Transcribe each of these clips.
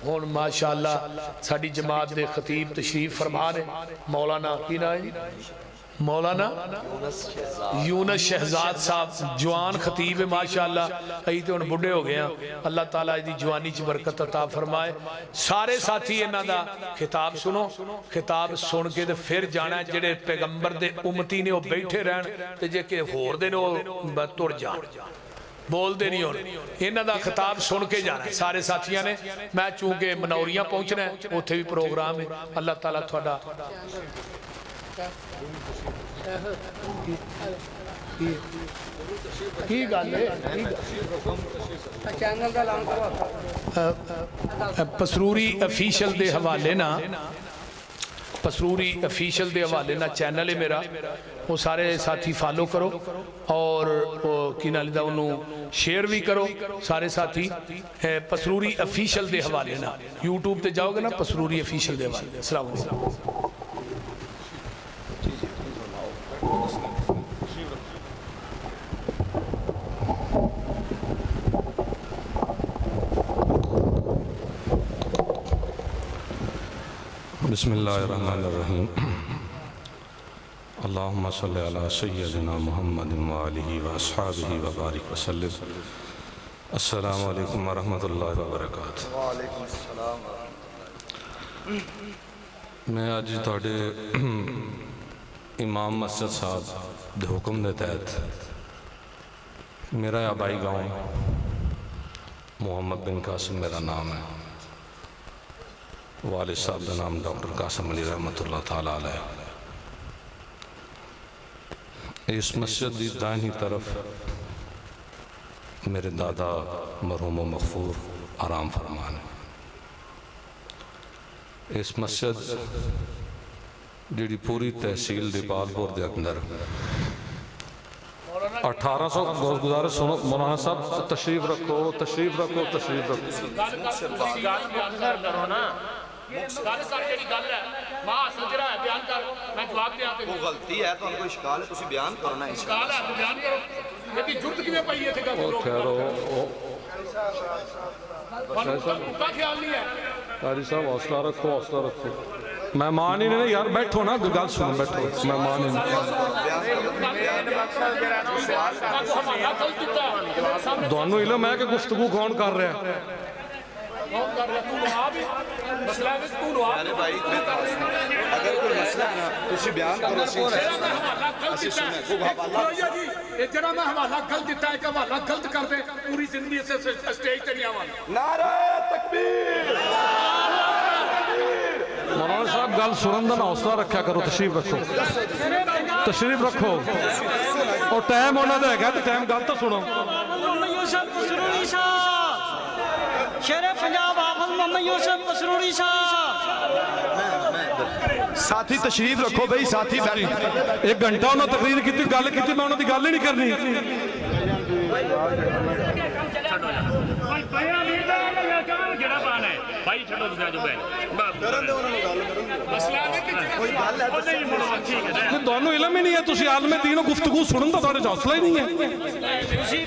हुण माशाअल्लाह साडी जमात दे खतीब तशरीफ फरमा ने मौलाना की ना है मौलाना यूनस शहजाद साहब जवान खतीब है माशाअल्लाह। असीं तो हुण बुढ़े हो गए हैं, अल्लाह ताला इहदी जवानी च बरकत अता फरमाए। सारे साथी इन्हां दा खिताब सुनो, खिताब सुन के ते फिर जाना जेड़े पैगंबर दे उम्मती ने वो बैठे रहन ते जे कि होर दे ने वो तुर जान बोलते नहीं हो। इन्हों का खिताब सुन के जाना है सारे साथियों ने। मैं चूंकि मनौरियां पहुंचना है उत्थे भी प्रोग्राम है। अल्लाह ताला थोड़ा की गल है पसरूरी ऑफिशियल दे हवाले ना पसरूरी ऑफिशियल के हवाले ना चैनल है मेरा, वो सारे साथी फॉलो करो और की नाल दा उन्होंने शेयर भी करो सारे साथी। पसरूरी ऑफिशियल के हवाले ना यूट्यूब ते जाओगे ना पसरूरी ऑफिशियल के हवाले। अस्सलाम वालेकुम। बिस्मिल्लाहिर्रहमानिर्रहीम। अल्लाहुम्मा सल्लि अला सय्यदिना मुहम्मदिन व आलिहि व अस्हाबिहि व बारिक व सल्लिम। अस्सलामु अलैकुम व रहमतुल्लाहि व बरकातुहू। वालेकुम अस्सलाम। मैं अज तुहाडे इमाम मस्जिद साहब दे हुक्म दे तहत मेरा आबाई गाँव मुहम्मद बिन कासिम मेरा नाम है, वालिद साहब का नाम डॉक्टर कासिम अली रहमतुल्लाह ताला अलैह। इस मस्जिद की दाहिनी तरफ मेरे दादा मरहूम मगफूर आराम फरमान है। इस मस्जिद जी पूरी तहसील दीपालपुर के अंदर 1800 गुजारिश सुनो मौलाना साहब तशरीफ रखो तशरीफ रखो तशरीफ रखो। कारी साहब हौसला रखो हौसला रखो। मेहमान ही नहीं यार, बैठो ना गल सुनो बैठो। मेहमान ही दोनों इलम है कि गुफ्तगू कौन कर रहा है? अगर कोई मसला ना तुसी बयान करो ਅਸੀਂ ਸੁਣਿਆ खूब हवाला ये जरा मैं हवाला गलत दिता है कि हवाला गलत कर दे पूरी जिंदगी से स्टेज पे नहीं आवांगा। नारे तकबीर। मौलाना साहब गल सुनन दा हौसला रखा करो। तशरीफ रखो तशरीफ रखो। और टाइम उन्होंने है तो टाइम गल तो सुनो। शेरे पंजाब हाफिज मोहम्मद यूसुफ पसरूरी साहब। साथी तशरीफ रखो भाई साथी। एक घंटा उन्होंने तकरीर की गल की, मैं उन्होंने गल ही नहीं करनी। दोनों इलम ही नहीं है, तुम आलमे दीन गुफ्तगू सुनन का थोड़े हौसला ही नहीं है।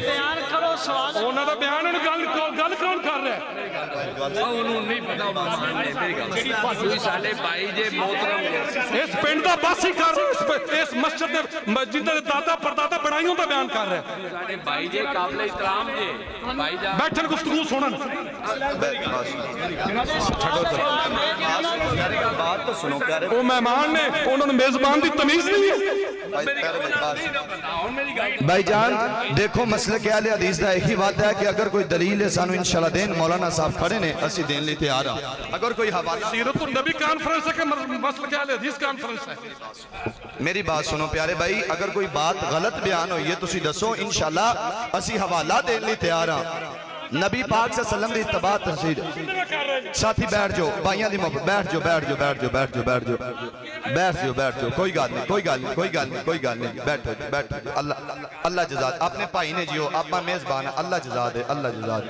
बयान करो सवाल उन्होंने बयान गल कौन कर रहा है? इस पिंड का बस ही कर रहा, इस मस्जिद जिन्होंने दादा परदादा बनाइयों का बयान कर रहा है। बैठन गुफ्तगू सुनन। बात तो सुनो प्यारे। वो मेहमान ने उन्होंने मेजबान की तमीज नहीं है। भाईजान देखो मसले क्या है, हदीस का एक ही बात है कि अगर कोई दलील है सानू इंशाल्लाह देन। मौलाना साहब खड़े ने असी देन लिए तैयार हां। अगर कोई हवाला सीरत नबी कॉन्फ्रेंस है कि मसला क्या है हदीस कॉन्फ्रेंस है? मेरी बात सुनो प्यारे भाई, अगर कोई बात गलत बयान हुई है तुसी दसो, इंशाल्लाह असी हवाला देने लिए तैयार हां। नबी पाक सल्लल्लाहु अलैहि वसल्लम की इत्तबा तहसील। साथी बैठ जाओ, भाइयों की मोहब्बत बैठ जाओ बैठ जाओ बैठ जाओ बैठ जाओ बैठ जाओ बैठ जाओ बैठ जाओ। कोई गल नहीं कोई गल नहीं कोई गल नहीं कोई गल नहीं बैठो बैठो। अल्लाह अल्लाह जज़ा अपने भाई ने जियो, अपना मेजबान है। अल्लाह जज़ा दे अल्लाह जज़ा दे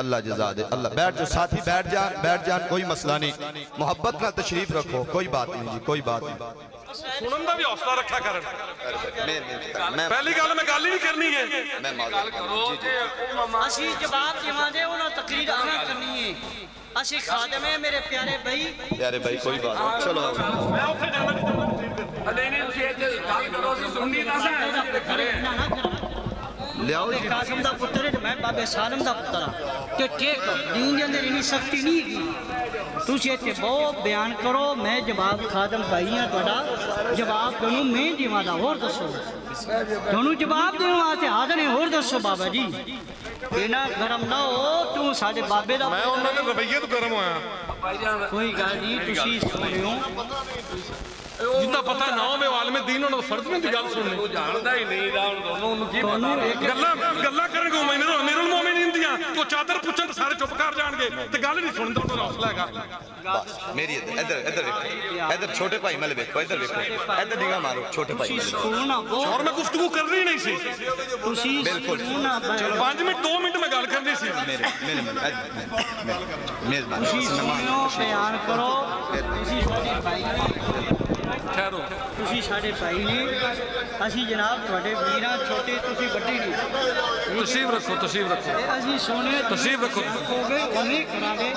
अल्लाह जज़ा दे अल्लाह। बैठ जाओ साथी बैठ जान कोई मसला नहीं। मोहब्बत का तशरीफ रखो, कोई बात नहीं जी कोई बात नहीं। सुनन का भी हौसला रखा कर। पहली गल मैं गल ही नहीं करनी है। ਅਸੀਂ ਜਵਾਬ ਦੇਵਾਂਗੇ ਉਹਨਾਂ ਤਕਰੀਰ ਆਣਾ ਕਰਨੀ ਹੈ। ਅਸੀਂ ਖਾਦਮ ਹੈ ਮੇਰੇ ਪਿਆਰੇ ਭਾਈ प्यारे भाई कोई बात नहीं चलो लियाओ जी ਕਾਸਮ ਦਾ ਪੁੱਤਰ ਹੈ ਤੇ ਮੈਂ ਬਾਬੇ ਸਾਲਮ ਦਾ ਪੁੱਤਰ ਹਾਂ ਤੇ ਠੀਕ ਦੀਨ ਦੇ ਅੰਦਰ ਇੰਨੀ ਸਖਤੀ ਨਹੀਂ ਹੈਗੀ ਤੁਸੀਂ ਇੱਥੇ ਬਹੁਤ ਬਿਆਨ ਕਰੋ ਮੈਂ ਜਵਾਬ ਖਾਦਮ ਭਾਈ ਹਾਂ ਤੁਹਾਡਾ ਜਵਾਬ ਤੁਹਾਨੂੰ ਮੈਂ ਦੇਵਾਂਗਾ ਹੋਰ ਦੱਸੋ ਤੁਹਾਨੂੰ ਜਵਾਬ ਦੇਣ ਵਾਸਤੇ ਹਾਜ਼ਰ ਨੇ ਹੋਰ ਦੱਸੋ ਬਾਬਾ ਜੀ ਇਹਨਾਂ ਗਰਮ ਨਾ ਹੋ ਤੂੰ ਸਾਡੇ ਬਾਬੇ ਦਾ ਮੈਂ ਉਹਨਾਂ ਦੇ ਰਵਈਏ ਤੋਂ ਗਰਮ ਹੋਇਆ ਕੋਈ ਗੱਲ ਨਹੀਂ ਤੁਸੀਂ ਸੁਣਿਓ ਜਿੱਦਾਂ ਪਤਾ ਨਾ ਹੋਵੇ ਆਲਮੇ ਦੀਨ ਉਹਨਾਂ ਦਾ ਫਰਜ਼ ਨਹੀਂ ਦੀ ਗੱਲ ਸੁਣਨੀ ਉਹ ਜਾਣਦਾ ਹੀ ਨਹੀਂ ਰਾਉਣ ਦੋਨੋਂ ਉਹਨੂੰ ਕੀ ਗੱਲਾਂ ਕਰਨਗੇ ਮੇਰੇ ਮੋਮੇ ਨਹੀਂ ਹੁੰਦੀਆਂ ਤੂੰ ਚਾਦਰ ਪੁੱਛਣ ਤਾਂ ਸਾਰੇ ਚੁੱਪ ਕਰ ਜਾਣਗੇ ਤੇ ਗੱਲ ਨਹੀਂ ਸੁਣਦਾ ਉਹਦਾ ਹੌਸਲਾ ਹੈਗਾ बस मेरी इधर इधर देखो इधर छोटे भाई मल देखो इधर देखो इधर निगाह मारो छोटे भाई ਸੁਣਨਾ ਬਹੁਤ और मैं गुफ्तगू करनी नहीं सी ਤੁਸੀਂ बिल्कुल ਸੁਣਨਾ 5 ਮਿੰਟ 2 ਮਿੰਟ ਮੈਂ ਗੱਲ ਕਰਨੀ ਸੀ मेरे मेरे मेजबान ਤੁਸੀਂ ਸੁਣਿਓ ਬਿਆਨ ਕਰੋ ਤੁਸੀਂ ਸਾਡੇ ਭਾਈ ਨੇ ਠਹਿਰੋ ਤੁਸੀਂ ਸਾਡੇ ਭਾਈ ਨੇ ਅਸੀਂ ਜਨਾਬ ਤੁਹਾਡੇ ਵੀਰਾਂ ਛੋਟੇ ਤੁਸੀਂ ਵੱਡੇ ਨੇ ਤਸ਼ਰੀਫ ਰੱਖੋ ਤੇ ਅਸੀਂ ਸੋਹਣੇ ਤਸ਼ਰੀਫ ਰੱਖੋ। ਹੋਗੇ ਉਹਨੇ ਕਰਾਂਗੇ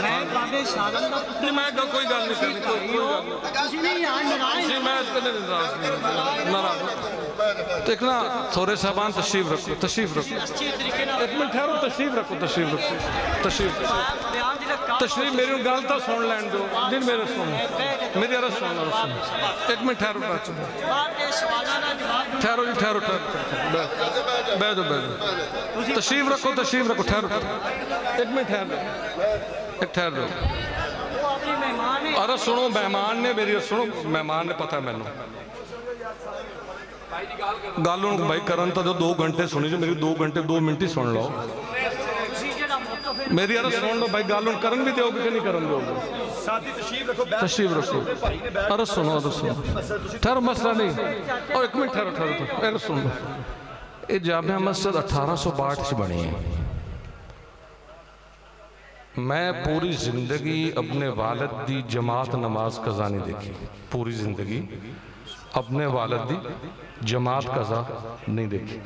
ਮੈਂ ਬਾਬੇ ਸਾਲਮ ਦਾ ਪੁੱਤਰ ਨਹੀਂ ਮੈਂ ਕੋਈ ਗੱਲ ਨਹੀਂ ਕਰਨੀ ਕੋਈ ਗੱਲ ਨਹੀਂ ਤੁਸੀਂ ਨਹੀਂ ਆ ਨਾਰਾਜ਼ ਜੀ मैं इसके लिए नाराज देखना थोड़े साहबान तशरीफ रखो ਅੱਛੇ ਤਰੀਕੇ ਨਾਲ एक मिनट ठहरो तशरीफ रखो ਬਿਆਨ ਦੀ ਰਕਾ तशरीफ मेरी गल तो सुन लैन दो दिन मेरे सुन मेरी अरज सुन एक मिनट ठहरो बच्चों ਬਾਅਦ ਦੇ ਸਵਾਲਾਂ ਦਾ ਜਵਾਬ ठहरो जी ठहरो बैठ जाओ तशरीफ रखो ठहरो एक मिनट ठहरो ਉਹ ਆਪਣੀ ਮਹਿਮਾਨ ਨੇ अरे सुनो मेहमान ने मेरी सुनो मेहमान ने पता है मैनू गल हूँ भाई करन तो 2 घंटे सुनी जो मेरी 2 घंटे 2 मिनट ही सुन लो ਤੁਸੀਂ ਜਿਹੜਾ ਮੁੱਤਫ मेरी अरे सुन लो भाई गल हूँ करन भी दोगे कि नहीं करन दोगे तशरीफ रखो अरे सुनो ठहरो मसला नहीं और एक मिनट ठहरो अरे सुन लो ये जामिया मस्जिद 1862 च बनी है मैं पूरी जिंदगी अपने वालिद दी जमात नमाज कज़ा नहीं देखी पूरी जिंदगी अपने वालिद दी जमात कज़ा नहीं देखी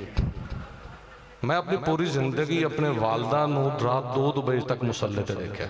मैं अपनी पूरी जिंदगी अपने वालदा नूं रात 2 बजे तक मुसल्ले ते देखा